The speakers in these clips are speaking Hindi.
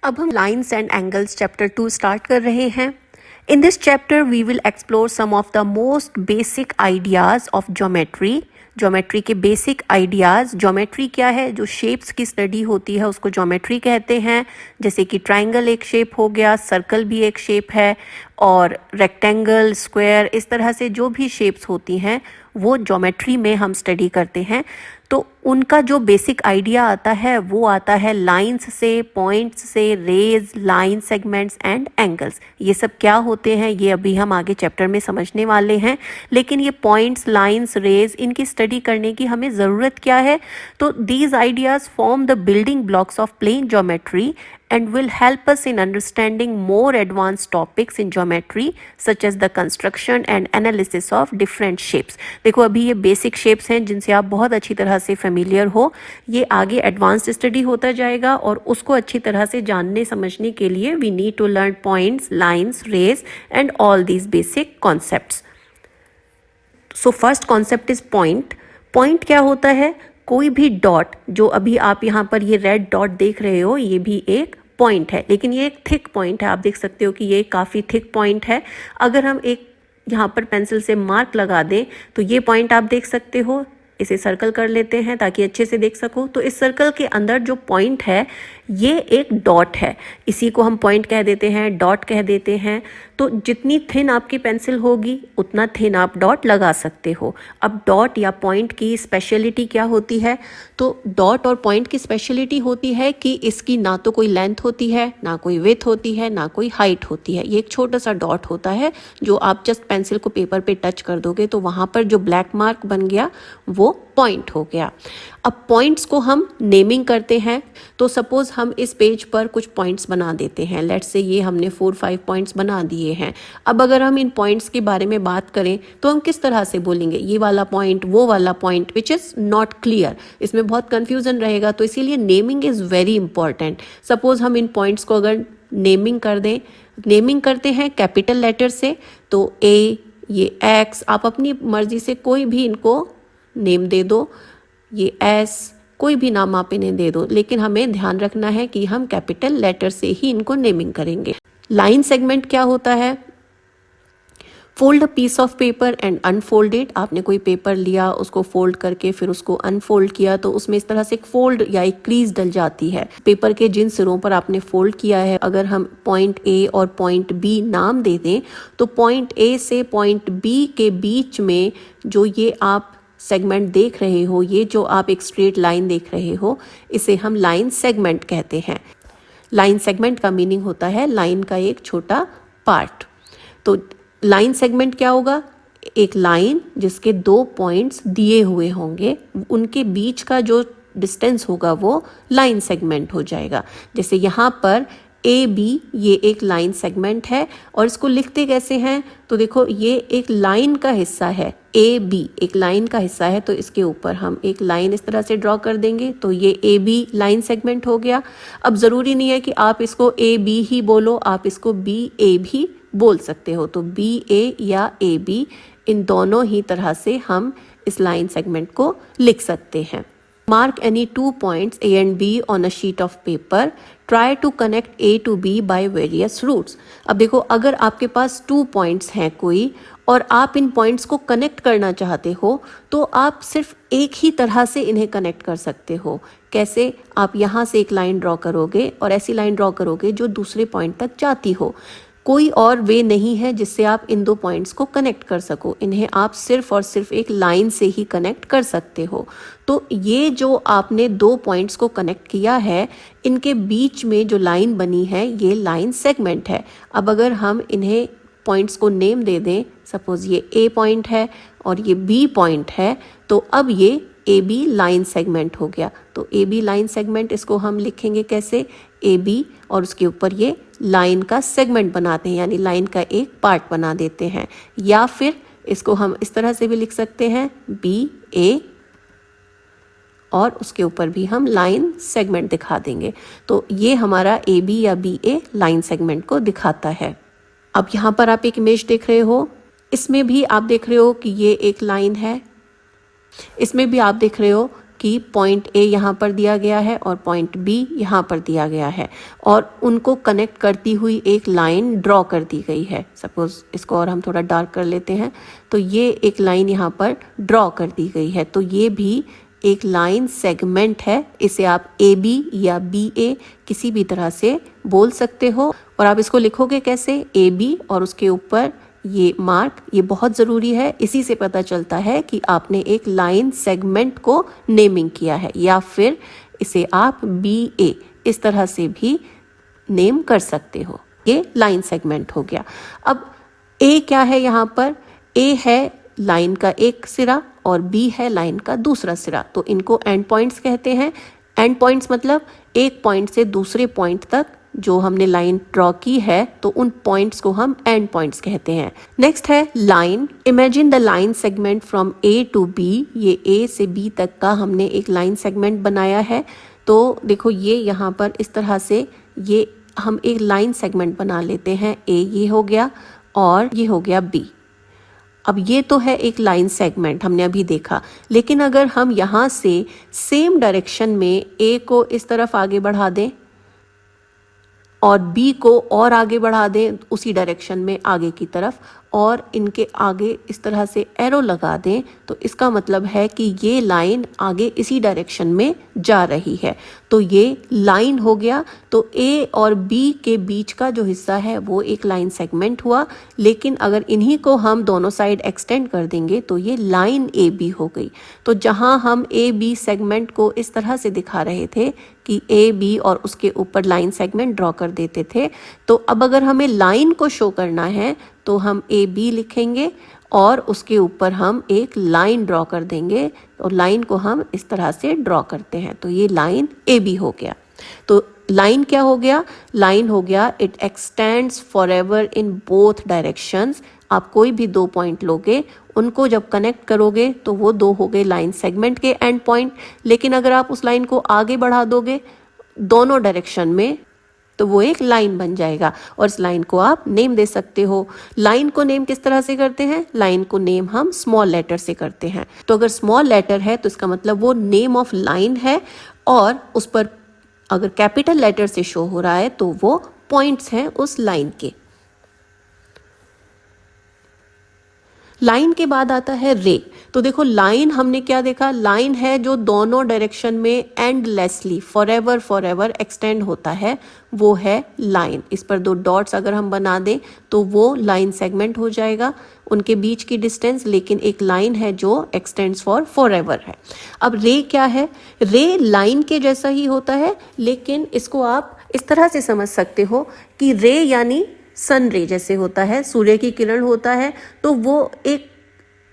अब हम lines and angles chapter 2 start कर रहे हैं. In this chapter, we will explore some of the most basic ideas of geometry. Geometry के बेसिक आइडियाज़. ज्योमेट्री क्या है? जो शेप्स की स्टडी होती है उसको ज्योमेट्री कहते हैं. जैसे कि ट्राइंगल एक शेप हो गया, सर्कल भी एक शेप है, और रेक्टेंगल, स्क्वायर, इस तरह से जो भी शेप्स होती हैं वो ज्योमेट्री में हम स्टडी करते हैं. तो उनका जो बेसिक आइडिया आता है वो आता है लाइंस से, पॉइंट्स से, rays, line segments and angles. ये सब क्या होते हैं ये अभी हम आगे चैप्टर में समझने वाले हैं. लेकिन ये पॉइंट्स, लाइंस, रेज, इनकी स्टडी करने की हमें ज़रूरत क्या है? तो these ideas form the building blocks of plane geometry and will help us in understanding more advanced topics in geometry such as the construction and analysis of different shapes. देखो अभी ये बेसिक शेप्स हैं जिनसे आप बहुत अच्छी तरह से फेमिलियर हो. ये आगे एडवांस्ड स्टडी होता जाएगा और उसको अच्छी तरह से जानने समझने के लिए we need to learn points, lines, rays and all these basic concepts. So first concept is point. Point क्या होता है? कोई भी डॉट, जो अभी आप यहाँ पर ये रेड डॉट देख रहे हो, ये भी एक पॉइंट है, लेकिन ये एक थिक पॉइंट है. आप देख सकते हो कि ये काफ़ी थिक पॉइंट है. अगर हम एक यहाँ पर पेंसिल से मार्क लगा दें तो ये पॉइंट आप देख सकते हो. इसे सर्कल कर लेते हैं ताकि अच्छे से देख सको. तो इस सर्कल के अंदर जो पॉइंट है ये एक डॉट है. इसी को हम पॉइंट कह देते हैं, डॉट कह देते हैं. तो जितनी थिन आपकी पेंसिल होगी उतना थिन आप डॉट लगा सकते हो. अब डॉट या पॉइंट की स्पेशलिटी क्या होती है? तो डॉट और पॉइंट की स्पेशलिटी होती है कि इसकी ना तो कोई लेंथ होती है, ना कोई विड्थ होती है, ना कोई हाइट होती है. ये एक छोटा सा डॉट होता है जो आप जस्ट पेंसिल को पेपर पे टच कर दोगे तो वहाँ पर जो ब्लैक मार्क बन गया वो पॉइंट हो गया. अब पॉइंट्स को हम नेमिंग करते हैं. तो सपोज हम इस पेज पर कुछ पॉइंट्स बना देते हैं. लेट्स से ये हमने 4-5 पॉइंट्स बना दिए हैं. अब अगर हम इन पॉइंट्स के बारे में बात करें तो हम किस तरह से बोलेंगे? ये वाला पॉइंट, वो वाला point, which is not clear. इसमें बहुत कन्फ्यूजन रहेगा. तो इसीलिए naming is very important. Suppose हम इन पॉइंट्स को अगर नेमिंग कर दें, नेमिंग करते हैं कैपिटल लेटर से, तो ए, ये एक्स, आप अपनी मर्जी से कोई भी इनको नेम दे दो. ये एस, कोई भी नाम आप इन्हें दे दो, लेकिन हमें ध्यान रखना है कि हम कैपिटल लेटर से ही इनको नेमिंग करेंगे. लाइन सेगमेंट क्या होता है? Fold a piece of paper and unfold it. आपने कोई पेपर लिया, उसको फोल्ड करके फिर उसको अनफोल्ड किया तो उसमें इस तरह से एक फोल्ड या एक क्रीज डल जाती है. पेपर के जिन सिरों पर आपने फोल्ड किया है, अगर हम पॉइंट ए और पॉइंट बी नाम दे दें तो पॉइंट ए से पॉइंट बी के बीच में जो ये आप सेगमेंट देख रहे हो, ये जो आप एक स्ट्रेट लाइन देख रहे हो, इसे हम लाइन सेगमेंट कहते हैं. लाइन सेगमेंट का मीनिंग होता है लाइन का एक छोटा पार्ट. तो लाइन सेगमेंट क्या होगा? एक लाइन जिसके 2 पॉइंट्स दिए हुए होंगे, उनके बीच का जो डिस्टेंस होगा वो लाइन सेगमेंट हो जाएगा. जैसे यहाँ पर ए बी, ये एक लाइन सेगमेंट है. और इसको लिखते कैसे हैं? तो देखो ये एक लाइन का हिस्सा है. ए बी एक लाइन का हिस्सा है, तो इसके ऊपर हम एक लाइन इस तरह से ड्रॉ कर देंगे तो ये ए बी लाइन सेगमेंट हो गया. अब ज़रूरी नहीं है कि आप इसको ए बी ही बोलो, आप इसको बी ए भी बोल सकते हो. तो बी ए या ए बी, इन दोनों ही तरह से हम इस लाइन सेगमेंट को लिख सकते हैं. Mark any 2 points A and B on a sheet of paper. Try to connect A to B by various routes. अब देखो अगर आपके पास 2 पॉइंट्स हैं कोई और आप इन पॉइंट्स को कनेक्ट करना चाहते हो तो आप सिर्फ एक ही तरह से इन्हें कनेक्ट कर सकते हो. कैसे? आप यहाँ से एक लाइन ड्रॉ करोगे और ऐसी लाइन ड्रॉ करोगे जो दूसरे पॉइंट तक जाती हो. कोई और वे नहीं है जिससे आप इन 2 पॉइंट्स को कनेक्ट कर सको. इन्हें आप सिर्फ और सिर्फ एक लाइन से ही कनेक्ट कर सकते हो. तो ये जो आपने 2 पॉइंट्स को कनेक्ट किया है, इनके बीच में जो लाइन बनी है ये लाइन सेगमेंट है. अब अगर हम इन्हें पॉइंट्स को नेम दे दें, सपोज ये ए पॉइंट है और ये बी पॉइंट है, तो अब ये ए बी लाइन सेगमेंट हो गया. तो ए बी लाइन सेगमेंट, इसको हम लिखेंगे कैसे? ए बी और उसके ऊपर ये लाइन का सेगमेंट बनाते हैं, यानी लाइन का एक पार्ट बना देते हैं. या फिर इसको हम इस तरह से भी लिख सकते हैं, बी ए, और उसके ऊपर भी हम लाइन सेगमेंट दिखा देंगे. तो ये हमारा ए बी या बी ए लाइन सेगमेंट को दिखाता है. अब यहाँ पर आप एक इमेज देख रहे हो, इसमें भी आप देख रहे हो कि ये एक लाइन है. इसमें भी आप देख रहे हो कि पॉइंट ए यहाँ पर दिया गया है और पॉइंट बी यहाँ पर दिया गया है और उनको कनेक्ट करती हुई एक लाइन ड्रॉ कर दी गई है। सपोज इसको और हम थोड़ा डार्क कर लेते हैं, तो ये एक लाइन यहाँ पर ड्रॉ कर दी गई है। तो ये भी एक लाइन सेगमेंट है। इसे आप ए बी या बी ए किसी भी तरह से बोल सकते हो। और आप इसको लिखोगे कैसे, ए बी और उसके ऊपर ये मार्क, ये बहुत ज़रूरी है। इसी से पता चलता है कि आपने एक लाइन सेगमेंट को नेमिंग किया है। या फिर इसे आप बी ए इस तरह से भी नेम कर सकते हो। ये लाइन सेगमेंट हो गया। अब ए क्या है यहाँ पर, ए है लाइन का एक सिरा और बी है लाइन का दूसरा सिरा, तो इनको एंड पॉइंट्स कहते हैं। एंड पॉइंट्स मतलब एक पॉइंट से दूसरे पॉइंट तक जो हमने लाइन ड्रॉ की है, तो उन पॉइंट्स को हम एंड पॉइंट्स कहते हैं। नेक्स्ट है line. Imagine the line segment from A to B. ये ए से बी तक का हमने एक लाइन सेगमेंट बनाया है। तो देखो ये यहाँ पर इस तरह से ये हम एक लाइन सेगमेंट बना लेते हैं। ए ये हो गया और ये हो गया बी। अब ये तो है एक लाइन सेगमेंट, हमने अभी देखा। लेकिन अगर हम यहाँ से सेम डायरेक्शन में ए को इस तरफ आगे बढ़ा दें और बी को और आगे बढ़ा दें उसी डायरेक्शन में आगे की तरफ, और इनके आगे इस तरह से एरो लगा दें, तो इसका मतलब है कि ये लाइन आगे इसी डायरेक्शन में जा रही है। तो ये लाइन हो गया। तो ए और बी के बीच का जो हिस्सा है वो एक लाइन सेगमेंट हुआ। लेकिन अगर इन्हीं को हम दोनों साइड एक्सटेंड कर देंगे तो ये लाइन ए बी हो गई। तो जहां हम ए बी सेगमेंट को इस तरह से दिखा रहे थे कि ए बी और उसके ऊपर लाइन सेगमेंट ड्रॉ कर देते थे, तो अब अगर हमें लाइन को शो करना है तो हम ए बी लिखेंगे और उसके ऊपर हम एक लाइन ड्रॉ कर देंगे। और लाइन को हम इस तरह से ड्रॉ करते हैं, तो ये लाइन ए बी हो गया। तो लाइन क्या हो गया, लाइन हो गया it extends forever in both directions. आप कोई भी दो पॉइंट लोगे, उनको जब कनेक्ट करोगे तो वो दो हो गए लाइन सेगमेंट के एंड पॉइंट। लेकिन अगर आप उस लाइन को आगे बढ़ा दोगे दोनों डायरेक्शन में, तो वो एक लाइन बन जाएगा और इस लाइन को आप नेम दे सकते हो। लाइन को नेम किस तरह से करते हैं, लाइन को नेम हम स्मॉल लेटर से करते हैं। तो अगर स्मॉल लेटर है तो इसका मतलब वो नेम ऑफ लाइन है, और उस पर अगर कैपिटल लेटर से शो हो रहा है तो वो पॉइंट्स हैं उस लाइन के। लाइन के बाद आता है रे। तो देखो लाइन हमने क्या देखा, लाइन है जो दोनों डायरेक्शन में एंडलेसली फॉरएवर एक्सटेंड होता है, वो है लाइन। इस पर दो डॉट्स अगर हम बना दें तो वो लाइन सेगमेंट हो जाएगा, उनके बीच की डिस्टेंस। लेकिन एक लाइन है जो एक्सटेंड्स फॉरएवर है। अब रे क्या है, रे लाइन के जैसा ही होता है, लेकिन इसको आप इस तरह से समझ सकते हो कि रे यानी सन रे जैसे होता है, सूर्य की किरण होता है, तो वो एक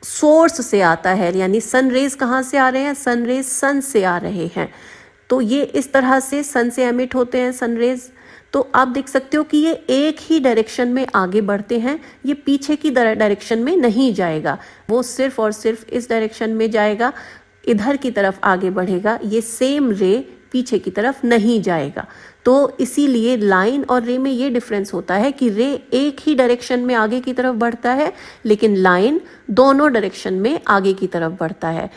सोर्स से आता है। यानी सन रेज कहाँ से आ रहे हैं, सन रेज सन से आ रहे हैं, तो ये इस तरह से सन से एमिट होते हैं सन रेज। तो आप देख सकते हो कि ये एक ही डायरेक्शन में आगे बढ़ते हैं, ये पीछे की डायरेक्शन में नहीं जाएगा, वो सिर्फ और सिर्फ इस डायरेक्शन में जाएगा, इधर की तरफ आगे बढ़ेगा। ये सेम रे पीछे की तरफ नहीं जाएगा। तो इसीलिए लाइन और रे में ये डिफरेंस होता है कि रे एक ही डायरेक्शन में आगे की तरफ बढ़ता है, लेकिन लाइन दोनों डायरेक्शन में आगे की तरफ बढ़ता है।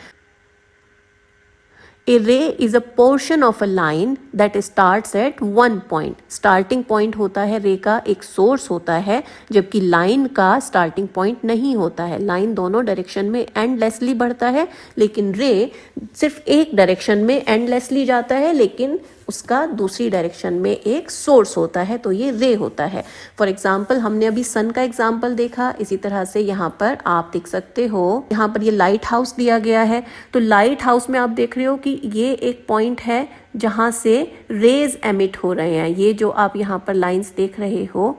A ray is a portion of a line that starts at one point. Starting point होता है रे का, एक सोर्स होता है, जबकि लाइन का स्टार्टिंग पॉइंट नहीं होता है। लाइन दोनों डायरेक्शन में एंडलेसली बढ़ता है, लेकिन रे सिर्फ एक डायरेक्शन में एंडलेसली जाता है, लेकिन उसका दूसरी डायरेक्शन में एक सोर्स होता है, तो ये रे होता है। फॉर एग्जाम्पल हमने अभी सन का एग्जाम्पल देखा, इसी तरह से यहाँ पर आप देख सकते हो, यहाँ पर ये लाइट हाउस दिया गया है। तो लाइट हाउस में आप देख रहे हो कि ये एक पॉइंट है जहाँ से रेज एमिट हो रहे हैं। ये जो आप यहाँ पर लाइंस देख रहे हो,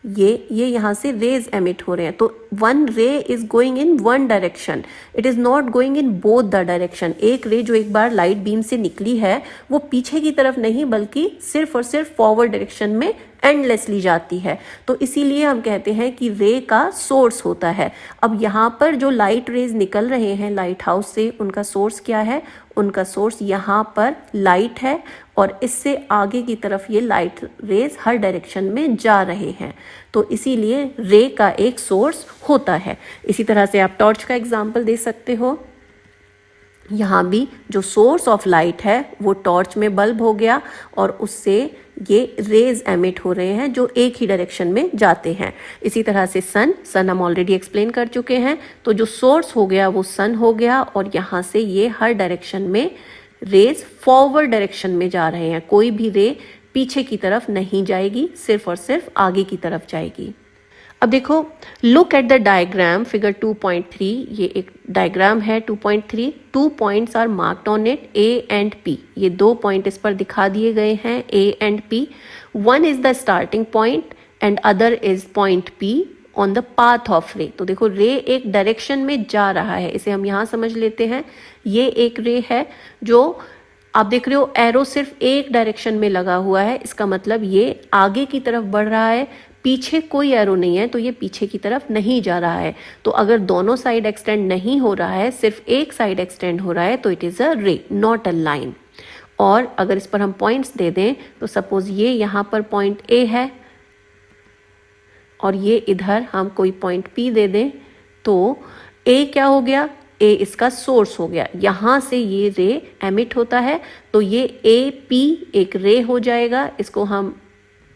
ये यहाँ से रेज एमिट हो रहे हैं। तो वन रे is going in one direction, it is not going in both the direction. एक रे जो एक बार लाइट बीम से निकली है वो पीछे की तरफ नहीं, बल्कि सिर्फ और सिर्फ फॉरवर्ड डायरेक्शन में एंडलेसली जाती है। तो इसीलिए हम कहते हैं कि रे का सोर्स होता है। अब यहाँ पर जो लाइट रेज निकल रहे हैं लाइट हाउस से, उनका सोर्स क्या है, उनका सोर्स यहाँ पर लाइट है, और इससे आगे की तरफ ये लाइट रेज हर डायरेक्शन में जा रहे हैं। तो इसीलिए रे का एक सोर्स होता है। इसी तरह से आप टॉर्च का एग्जाम्पल दे सकते हो। यहाँ भी जो सोर्स ऑफ लाइट है वो टॉर्च में बल्ब हो गया और उससे ये रेज एमिट हो रहे हैं जो एक ही डायरेक्शन में जाते हैं। इसी तरह से सन हम ऑलरेडी एक्सप्लेन कर चुके हैं, तो जो सोर्स हो गया वो सन हो गया और यहाँ से ये हर डायरेक्शन में रेज फॉरवर्ड डायरेक्शन में जा रहे हैं। कोई भी रे पीछे की तरफ नहीं जाएगी, सिर्फ और सिर्फ आगे की तरफ जाएगी। अब देखो, look at the diagram figure 2.3। ये एक डायग्राम है 2.3। 2 points are marked on it, A and P. ये 2 पॉइंट इस पर दिखा दिए गए हैं, A and P. One is the starting point and other is point P on the path of ray. तो देखो, रे एक डायरेक्शन में जा रहा है, इसे हम यहाँ समझ लेते हैं। ये एक रे है जो आप देख रहे हो, एरो सिर्फ एक डायरेक्शन में लगा हुआ है, इसका मतलब ये आगे की तरफ बढ़ रहा है, पीछे कोई एरो नहीं है, तो ये पीछे की तरफ नहीं जा रहा है। तो अगर दोनों साइड एक्सटेंड नहीं हो रहा है, सिर्फ एक साइड एक्सटेंड हो रहा है, तो इट इज अ रे, नॉट अ लाइन। और अगर इस पर हम पॉइंट्स दे दें, तो सपोज ये यहाँ पर पॉइंट ए है और ये इधर हम कोई पॉइंट पी दे दें, तो ए क्या हो गया, ए इसका सोर्स हो गया, यहाँ से ये रे एमिट होता है, तो ये ए पी एक रे हो जाएगा। इसको हम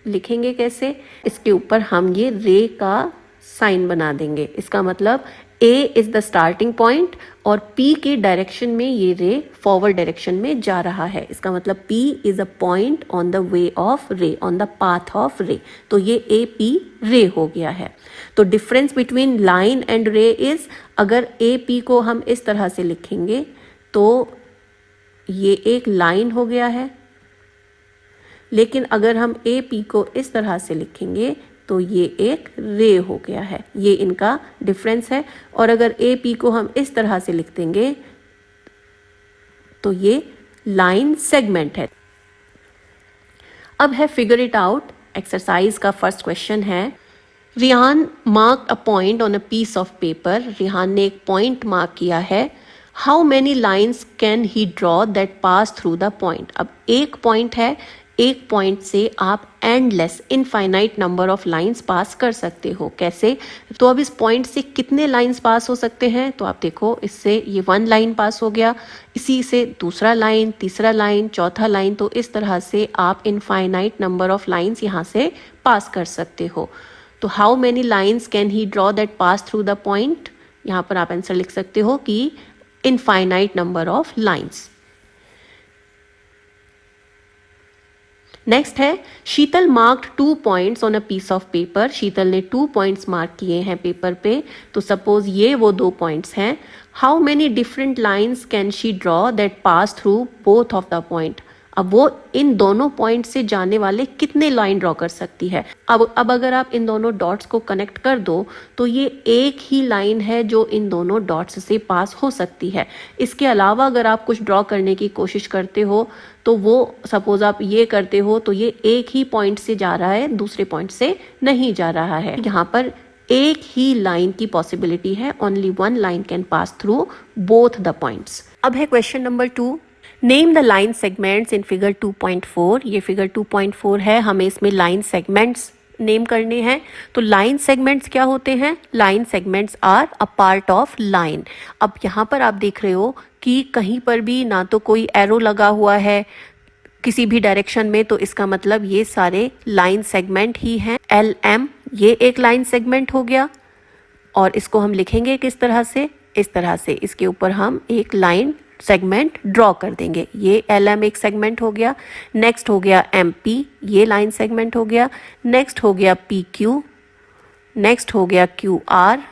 लिखेंगे कैसे, इसके ऊपर हम ये रे का साइन बना देंगे। इसका मतलब ए इज द स्टार्टिंग पॉइंट और पी के डायरेक्शन में ये रे फॉरवर्ड डायरेक्शन में जा रहा है। इसका मतलब P is a point on the way of रे, on the path of ray. तो ये ए पी रे हो गया है। तो डिफरेंस बिटवीन लाइन एंड रे इज, अगर ए पी को हम इस तरह से लिखेंगे तो ये एक लाइन हो गया है, लेकिन अगर हम ए पी को इस तरह से लिखेंगे तो ये एक रे हो गया है। ये इनका डिफरेंस है। और अगर ए पी को हम इस तरह से लिख देंगे तो ये लाइन सेगमेंट है। अब है फिगर इट आउट। एक्सरसाइज का फर्स्ट क्वेश्चन है, Rihan mark a point on a piece of paper. Rihan ने एक पॉइंट मार्क किया है। How many lines can he draw that pass through the point. अब एक पॉइंट है, एक पॉइंट से आप endless infinite number of lines pass कर सकते हो। कैसे, तो अब इस पॉइंट से कितने लाइंस पास हो सकते हैं, तो आप देखो, इससे ये 1 लाइन पास हो गया, इसी से दूसरा लाइन, तीसरा लाइन, चौथा लाइन। तो इस तरह से आप इनफाइनाइट नंबर ऑफ लाइंस यहाँ से पास कर सकते हो। तो how many lines can he draw that pass through the point, यहाँ पर आप आंसर लिख सकते हो कि infinite number of lines. Next है, Sheetal marked 2 points on a piece of paper. Sheetal ने 2 पॉइंट्स मार्क किए हैं पेपर पे। तो सपोज ये वो 2 पॉइंट्स हैं। How many different lines can she draw that pass through both of the point. अब वो इन दोनों पॉइंट से जाने वाले कितने लाइन ड्रॉ कर सकती है। अब अगर आप इन दोनों डॉट्स को कनेक्ट कर दो तो ये एक ही लाइन है जो इन दोनों डॉट्स से पास हो सकती है। इसके अलावा अगर आप कुछ ड्रॉ करने की कोशिश करते हो तो वो, सपोज आप ये करते हो तो ये एक ही पॉइंट से जा रहा है, दूसरे पॉइंट से नहीं जा रहा है। यहाँ पर एक ही लाइन की पॉसिबिलिटी है, only 1 line can pass through both the points. अब है question number 2, name the line segments in figure 2.4। ये फिगर 2.4 है, हमें इसमें लाइन सेगमेंट्स नेम करने हैं। तो लाइन सेगमेंट्स क्या होते हैं, line segments are a part of line. अब यहाँ पर आप देख रहे हो कि कहीं पर भी ना तो कोई एरो लगा हुआ है किसी भी डायरेक्शन में, तो इसका मतलब ये सारे लाइन सेगमेंट ही हैं। एल एम, ये एक लाइन सेगमेंट हो गया और इसको हम लिखेंगे किस तरह से, इस तरह से। इसके ऊपर हम एक लाइन सेगमेंट ड्रॉ कर देंगे। ये एल एम एक सेगमेंट हो गया। नेक्स्ट हो गया एम पी, ये लाइन सेगमेंट हो गया। नेक्स्ट हो गया पी क्यू, नेक्स्ट हो गया क्यू आर।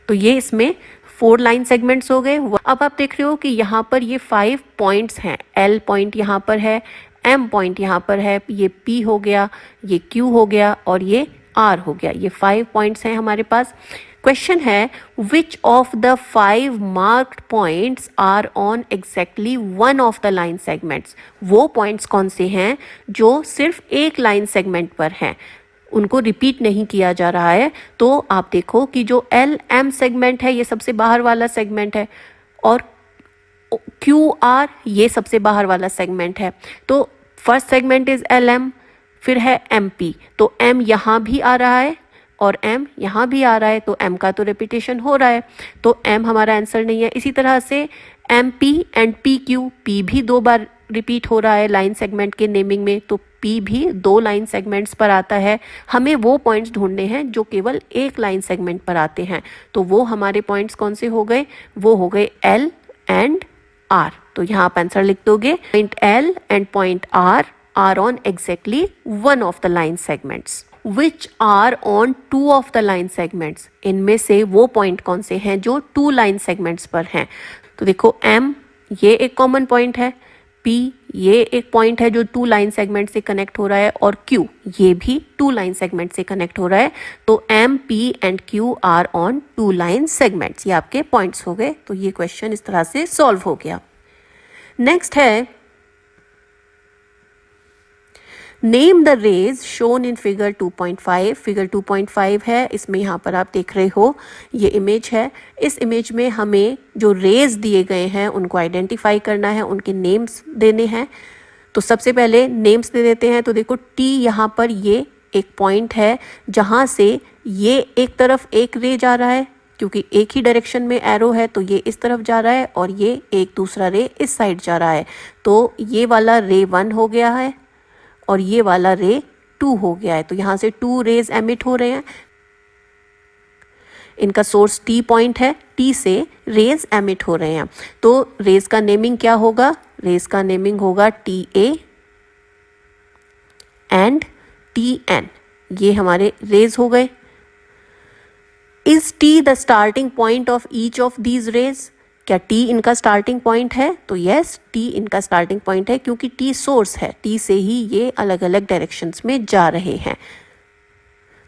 तो ये इसमें 4 लाइन सेगमेंट्स हो गए। अब आप देख रहे हो कि यहाँ पर ये 5 पॉइंट्स हैं। एल पॉइंट यहाँ पर है, एम पॉइंट यहाँ पर है, ये पी हो गया, ये क्यू हो गया और ये आर हो गया। ये 5 पॉइंट्स हैं हमारे पास। क्वेश्चन है, which of the 5 marked points are on exactly 1 of the line segments. वो पॉइंट्स कौन से हैं जो सिर्फ एक लाइन सेगमेंट पर हैं, उनको रिपीट नहीं किया जा रहा है। तो आप देखो कि जो एल एम सेगमेंट है ये सबसे बाहर वाला सेगमेंट है और क्यू आर ये सबसे बाहर वाला सेगमेंट है। तो first segment is L M, फिर है एम पी। तो एम यहाँ भी आ रहा है, और m यहाँ भी आ रहा है, तो m का तो रिपीटेशन हो रहा है, तो m हमारा आंसर नहीं है। इसी तरह से MP एंड PQ, P भी 2 बार रिपीट हो रहा है लाइन सेगमेंट के नेमिंग में, तो P भी 2 लाइन सेगमेंट्स पर आता है। हमें वो पॉइंट्स ढूंढने हैं जो केवल एक लाइन सेगमेंट पर आते हैं, तो वो हमारे पॉइंट्स कौन से हो गए, वो हो गए L एंड R। तो यहाँ आप आंसर लिख दोगे, point L and point R are on exactly one of the line segments which are on two of the line segments। इनमें से वो पॉइंट कौन से हैं जो 2 लाइन सेगमेंट्स पर हैं। तो देखो M ये एक कॉमन पॉइंट है, P ये एक पॉइंट है जो 2 लाइन सेगमेंट से कनेक्ट हो रहा है, और Q ये भी 2 लाइन सेगमेंट से कनेक्ट हो रहा है। तो M, P and Q are on 2 line segments. ये आपके पॉइंट्स हो गए। तो ये क्वेश्चन इस तरह से सॉल्व हो गया। नेक्स्ट है, name the rays shown in figure 2.5। Figure 2.5 है, इसमें यहाँ पर आप देख रहे हो ये इमेज है। इस इमेज में हमें जो रेज दिए गए हैं उनको आइडेंटिफाई करना है, उनके नेम्स देने हैं। तो सबसे पहले नेम्स दे देते हैं। तो देखो T यहाँ पर ये एक पॉइंट है जहाँ से ये एक तरफ एक रे जा रहा है, क्योंकि एक ही डायरेक्शन में एरो है तो ये इस तरफ जा रहा है और ये एक दूसरा रे इस साइड जा रहा है। तो ये वाला रे 1 हो गया है और ये वाला रे 2 हो गया है। तो यहाँ से 2 रेज एमिट हो रहे हैं। इनका सोर्स T पॉइंट है, T से रेज एमिट हो रहे हैं। तो रेज का नेमिंग क्या होगा, रेज का नेमिंग होगा TA एंड TN। ये हमारे रेज हो गए। Is T the starting point of each of these raise. क्या T इनका स्टार्टिंग पॉइंट है, तो यस T इनका स्टार्टिंग पॉइंट है, क्योंकि T सोर्स है, T से ही ये अलग अलग डायरेक्शंस में जा रहे हैं।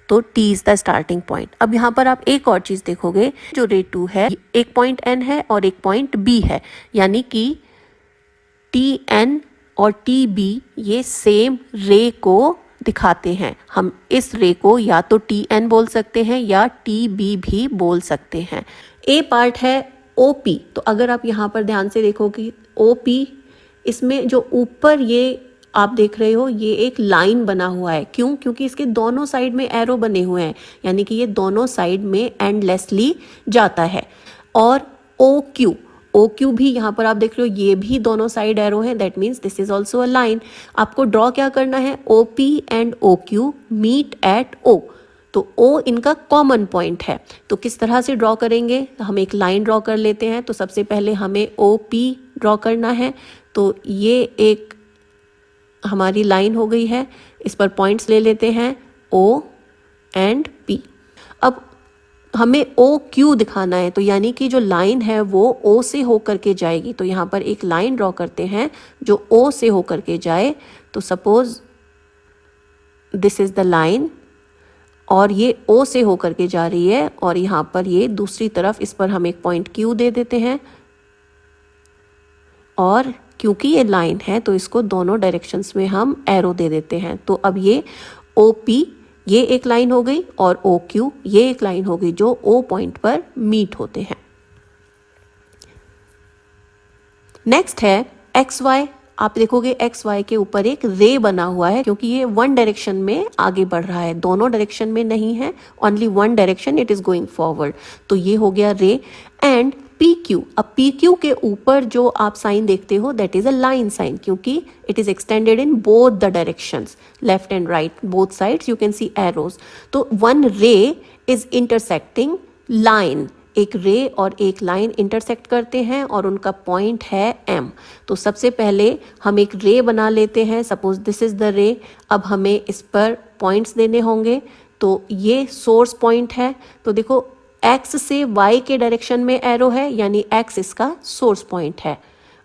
तो T is the starting point. अब यहाँ पर आप एक और चीज देखोगे, जो रे 2 है एक पॉइंट N है और एक पॉइंट B है, यानी कि TN और TB ये सेम रे को दिखाते हैं। हम इस रे को या तो TN बोल सकते हैं या TB भी बोल सकते हैं। A पार्ट है OP। तो अगर आप यहाँ पर ध्यान से देखोगे OP, इसमें जो ऊपर ये आप देख रहे हो ये एक लाइन बना हुआ है। क्यों, क्योंकि इसके दोनों साइड में एरो बने हुए हैं, यानी कि ये दोनों साइड में एंडलेसली जाता है। और OQ भी यहाँ पर आप देख रहे हो, ये भी दोनों साइड एरो है, that means this is also a line. आपको ड्रॉ क्या करना है, OP and OQ meet at O। तो O इनका कॉमन पॉइंट है। तो किस तरह से ड्रॉ करेंगे, हम एक लाइन ड्रॉ कर लेते हैं। तो सबसे पहले हमें OP ड्रॉ करना है। तो ये एक हमारी लाइन हो गई है, इस पर पॉइंट्स ले लेते हैं O एंड P। अब हमें OQ दिखाना है, तो यानी कि जो लाइन है वो O से होकर के जाएगी। तो यहाँ पर एक लाइन ड्रॉ करते हैं जो O से होकर के जाए। तो suppose this is the line और ये O से होकर के जा रही है, और यहाँ पर ये दूसरी तरफ, इस पर हम एक पॉइंट Q दे देते हैं। और क्योंकि ये लाइन है तो इसको दोनों डायरेक्शंस में हम एरो दे देते हैं। तो अब ये OP ये एक लाइन हो गई और OQ ये एक लाइन हो गई जो O पॉइंट पर मीट होते हैं। नेक्स्ट है XY। आप देखोगे XY के ऊपर एक रे बना हुआ है, क्योंकि ये 1 डायरेक्शन में आगे बढ़ रहा है, दोनों डायरेक्शन में नहीं है, only 1 direction it is going forward. तो ये हो गया रे एंड PQ। अब PQ के ऊपर जो आप साइन देखते हो that is a line sign, क्योंकि it is extended in both the directions, left and right, both sides you can see arrows. तो 1 रे इज इंटरसेक्टिंग लाइन, एक रे और एक लाइन इंटरसेक्ट करते हैं और उनका पॉइंट है M। तो सबसे पहले हम एक रे बना लेते हैं, सपोज दिस इज द रे। अब हमें इस पर पॉइंट्स देने होंगे। तो ये सोर्स पॉइंट है। तो देखो X से Y के डायरेक्शन में एरो है, यानी X इसका सोर्स पॉइंट है,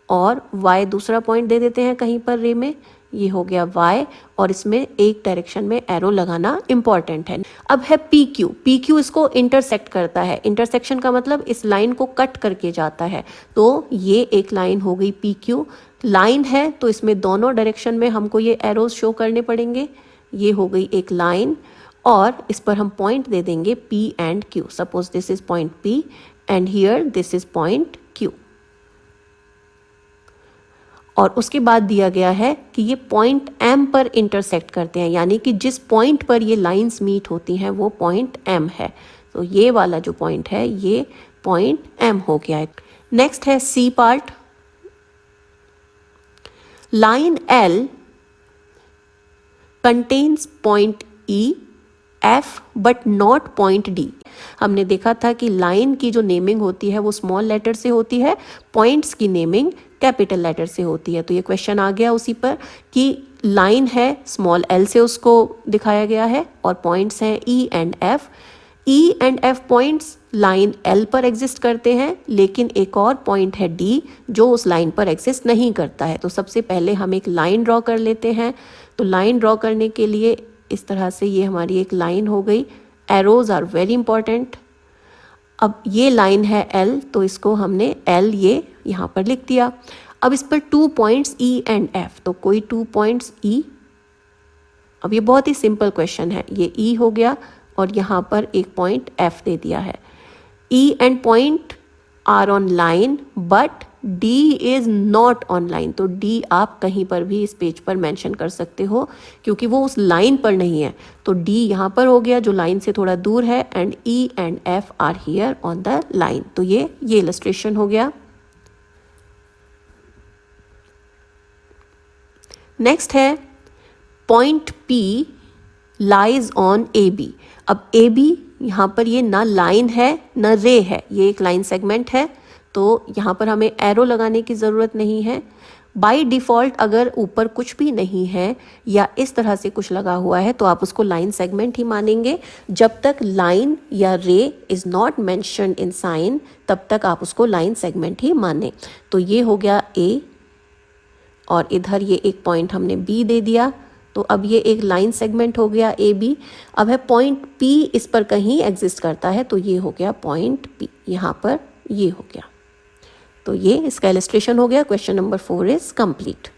और Y दूसरा पॉइंट दे देते हैं कहीं पर रे में, ये हो गया Y, और इसमें एक डायरेक्शन में एरो लगाना इंपॉर्टेंट है। अब है PQ। PQ इसको इंटरसेक्ट करता है। इंटरसेक्शन का मतलब इस लाइन को कट करके जाता है। तो ये एक लाइन हो गई PQ। लाइन है तो इसमें दोनों डायरेक्शन में हमको ये एरोज शो करने पड़ेंगे। ये हो गई एक लाइन, और इस पर हम पॉइंट दे देंगे P and Q। Suppose this is point P and here this is point Q। और उसके बाद दिया गया है कि ये पॉइंट एम पर इंटरसेक्ट करते हैं, यानी कि जिस पॉइंट पर ये लाइंस मीट होती हैं वो पॉइंट एम है। तो ये वाला जो पॉइंट है ये पॉइंट एम हो गया है। नेक्स्ट है C part. Line L contains point E F but not point D. हमने देखा था कि लाइन की जो नेमिंग होती है वो स्मॉल लेटर से होती है, पॉइंट्स की नेमिंग कैपिटल लेटर से होती है। तो ये क्वेश्चन आ गया उसी पर कि लाइन है स्मॉल एल से उसको दिखाया गया है और पॉइंट्स हैं ई and F. E and F points line L पर एग्जिस्ट करते हैं, लेकिन एक और पॉइंट है डी जो उस लाइन पर एग्जिस्ट नहीं करता है। तो सबसे पहले हम एक लाइन ड्रॉ कर लेते हैं। तो लाइन ड्रॉ करने के लिए इस तरह से ये हमारी एक लाइन हो गई। Arrows are very important. अब ये लाइन है एल, तो इसको हमने एल ये यहाँ पर लिख दिया। अब इस पर 2 पॉइंट्स ई एंड एफ, तो कोई 2 पॉइंट्स ई। अब ये बहुत ही सिंपल क्वेश्चन है, ये ई हो गया और यहाँ पर एक पॉइंट एफ दे दिया है। E and point are on line but D is not on line. तो डी आप कहीं पर भी इस पेज पर मेंशन कर सकते हो क्योंकि वो उस लाइन पर नहीं है। तो डी यहाँ पर हो गया जो लाइन से थोड़ा दूर है, and E and F are here on the line. तो ये इलस्ट्रेशन हो गया। नेक्स्ट है point P lies on A B. अब ए बी यहाँ पर ये ना लाइन है ना रे है, ये एक लाइन सेगमेंट है, तो यहाँ पर हमें एरो लगाने की ज़रूरत नहीं है। बाय डिफ़ॉल्ट अगर ऊपर कुछ भी नहीं है या इस तरह से कुछ लगा हुआ है तो आप उसको लाइन सेगमेंट ही मानेंगे। जब तक लाइन या ray is not mentioned in sign तब तक आप उसको लाइन सेगमेंट ही माने। तो ये हो गया ए और इधर ये एक पॉइंट हमने बी दे दिया, तो अब ये एक लाइन सेगमेंट हो गया ए बी। अब है पॉइंट पी इस पर कहीं एग्जिस्ट करता है, तो ये हो गया पॉइंट पी, यहाँ पर ये हो गया। तो ये इसका इलस्ट्रेशन हो गया। Question number 4 is complete.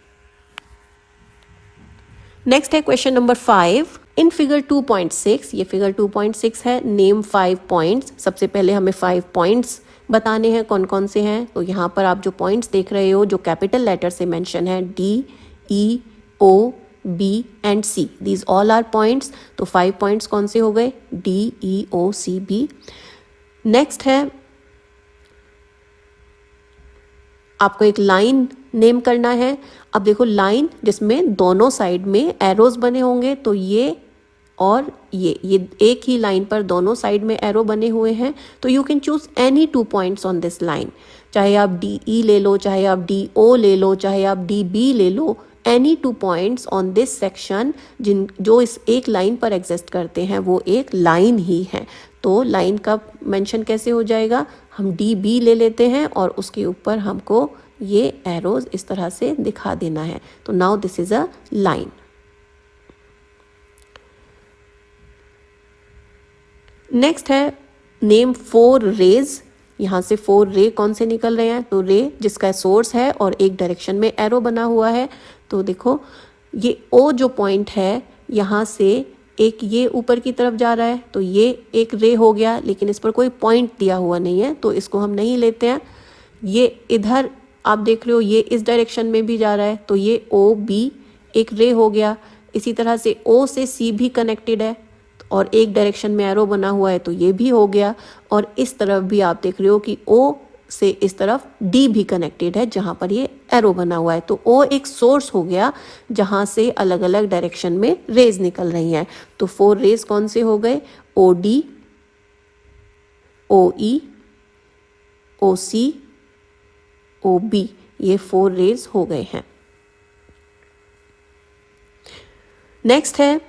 Next है क्वेश्चन नंबर 5। इन फिगर 2.6, ये फिगर 2.6 है, नेम 5 पॉइंट्स। सबसे पहले हमें 5 पॉइंट्स बताने हैं कौन कौन से हैं। तो यहाँ पर आप जो पॉइंट्स देख रहे हो जो कैपिटल लेटर से मेंशन है, D E O B and C, these all are points. तो 5 पॉइंट्स कौन से हो गए, D E O C B. Next है आपको एक लाइन नेम करना है। अब देखो लाइन जिसमें दोनों साइड में एरोज बने होंगे, तो ये और ये एक ही लाइन पर दोनों साइड में एरो बने हुए हैं। तो you can choose any 2 points on this line, चाहे आप डी ई ले लो, चाहे आप डी ओ ले लो, चाहे आप डी बी ले लो। Any 2 points on this section जो इस एक लाइन पर एग्जिस्ट करते हैं वो एक लाइन ही है। तो लाइन का मेंशन कैसे हो जाएगा, हम डी बी ले लेते हैं और उसके ऊपर हमको ये एरोज इस तरह से दिखा देना है। तो now this is a line. Next है नेम 4 रेज। यहाँ से 4 रे कौन से निकल रहे हैं, तो रे जिसका सोर्स है और एक डायरेक्शन में एरो बना हुआ है। तो देखो ये ओ जो पॉइंट है यहाँ से एक ये ऊपर की तरफ जा रहा है, तो ये एक रे हो गया, लेकिन इस पर कोई पॉइंट दिया हुआ नहीं है तो इसको हम नहीं लेते हैं। ये इधर आप देख रहे हो ये इस डायरेक्शन में भी जा रहा है, तो ये ओ बी एक रे हो गया। इसी तरह से ओ से सी भी कनेक्टेड है और एक डायरेक्शन में एरो बना हुआ है, तो ये भी हो गया। और इस तरफ भी आप देख रहे हो कि ओ से इस तरफ डी भी कनेक्टेड है जहां पर ये एरो बना हुआ है। तो ओ एक सोर्स हो गया जहां से अलग अलग डायरेक्शन में रेज निकल रही हैं। तो 4 रेज कौन से हो गए, ओ डी, ओ ई, ओ सी, ओ बी, ये 4 रेज हो गए हैं। नेक्स्ट है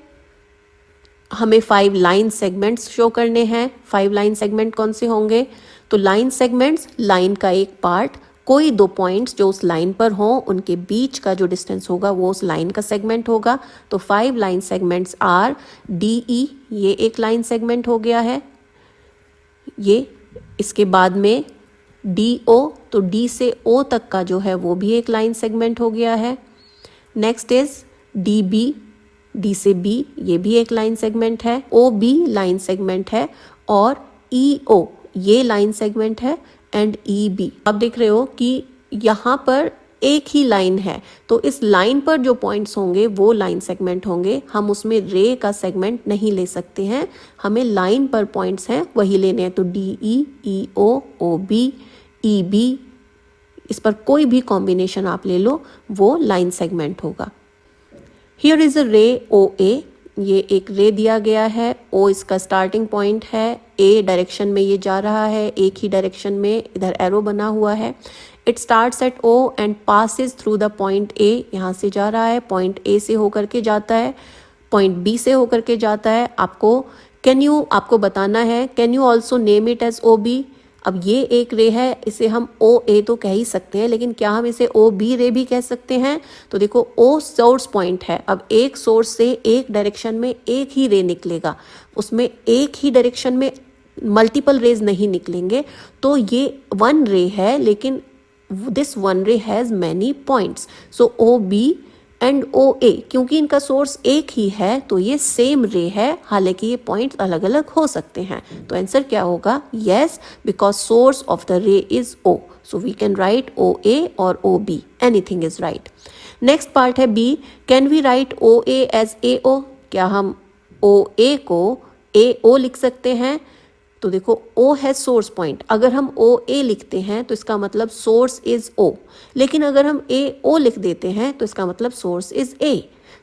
हमें 5 लाइन सेगमेंट्स शो करने हैं। 5 लाइन सेगमेंट कौन से होंगे, तो लाइन सेगमेंट्स लाइन का एक पार्ट, कोई 2 पॉइंट्स जो उस लाइन पर हों उनके बीच का जो डिस्टेंस होगा वो उस लाइन का सेगमेंट होगा। तो 5 line segments R D E, ये एक लाइन सेगमेंट हो गया है। ये इसके बाद में डी ओ, तो डी से ओ तक का जो है वो भी एक लाइन सेगमेंट हो गया है। Next is D B, D से बी, ये भी एक लाइन सेगमेंट है। ओ बी लाइन सेगमेंट है और ई ओ ये लाइन सेगमेंट है एंड ई बी। आप देख रहे हो कि यहाँ पर एक ही लाइन है, तो इस लाइन पर जो पॉइंट्स होंगे वो लाइन सेगमेंट होंगे। हम उसमें रे का सेगमेंट नहीं ले सकते हैं, हमें लाइन पर पॉइंट्स हैं वही लेने हैं। तो DE, EO, OB, EB, इस पर कोई भी कॉम्बिनेशन आप ले लो वो लाइन सेगमेंट होगा। हियर इज अ रे OA, ये एक रे दिया गया है, O इसका स्टार्टिंग पॉइंट है, A डायरेक्शन में ये जा रहा है, एक ही डायरेक्शन में इधर एरो बना हुआ है। It starts at O and passes through the point A, यहाँ से जा रहा है, पॉइंट A से होकर के जाता है, पॉइंट B से होकर के जाता है। आपको बताना है, can you also name it as OB। अब ये एक रे है, इसे हम OA तो कह ही सकते हैं, लेकिन क्या हम इसे OB रे भी कह सकते हैं? तो देखो O सोर्स पॉइंट है, अब एक सोर्स से एक डायरेक्शन में एक ही रे निकलेगा, उसमें एक ही डायरेक्शन में मल्टीपल रेज नहीं निकलेंगे, तो ये वन रे है, लेकिन दिस वन रे has many points. So OB and OA, क्योंकि इनका सोर्स एक ही है तो ये सेम रे है, हालांकि ये पॉइंट्स अलग अलग हो सकते हैं। तो आंसर क्या होगा? Yes, because source of the ray is O, so we can write OA और OB, anything is right. Next part है B, can we write OA as AO, क्या हम OA को AO लिख सकते हैं? तो देखो O है सोर्स पॉइंट, अगर हम OA लिखते हैं तो इसका मतलब सोर्स इज O, लेकिन अगर हम AO लिख देते हैं तो इसका मतलब सोर्स इज A।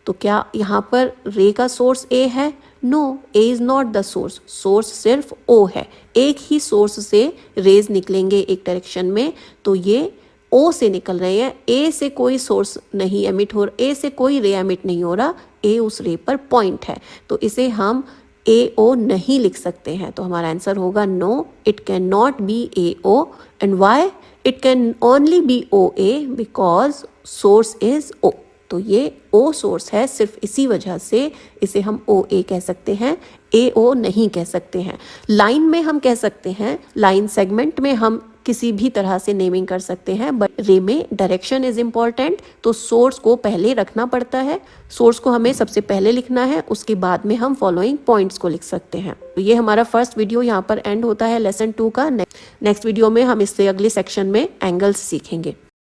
तो क्या यहाँ पर रे का सोर्स A है? No, A is not the source, source सिर्फ O है। एक ही सोर्स से रेज निकलेंगे एक डायरेक्शन में, तो ये O से निकल रहे हैं, A से कोई सोर्स नहीं एमिट हो रहा, A से कोई रे एमिट नहीं हो रहा, A उस रे पर पॉइंट है, तो इसे हम AO नहीं लिख सकते हैं। तो हमारा आंसर होगा no, it can not be AO। And why? It can only be OA because source is O। तो ये O सोर्स है, सिर्फ इसी वजह से इसे हम OA कह सकते हैं, AO नहीं कह सकते हैं। लाइन में हम कह सकते हैं, लाइन सेगमेंट में हम किसी भी तरह से नेमिंग कर सकते हैं, बट रे में डायरेक्शन इज इम्पॉर्टेंट, तो सोर्स को पहले रखना पड़ता है, सोर्स को हमें सबसे पहले लिखना है, उसके बाद में हम फॉलोइंग पॉइंट्स को लिख सकते हैं। तो ये हमारा फर्स्ट वीडियो यहाँ पर एंड होता है लेसन 2 का। नेक्स्ट वीडियो में हम इससे अगले सेक्शन में एंगल्स सीखेंगे।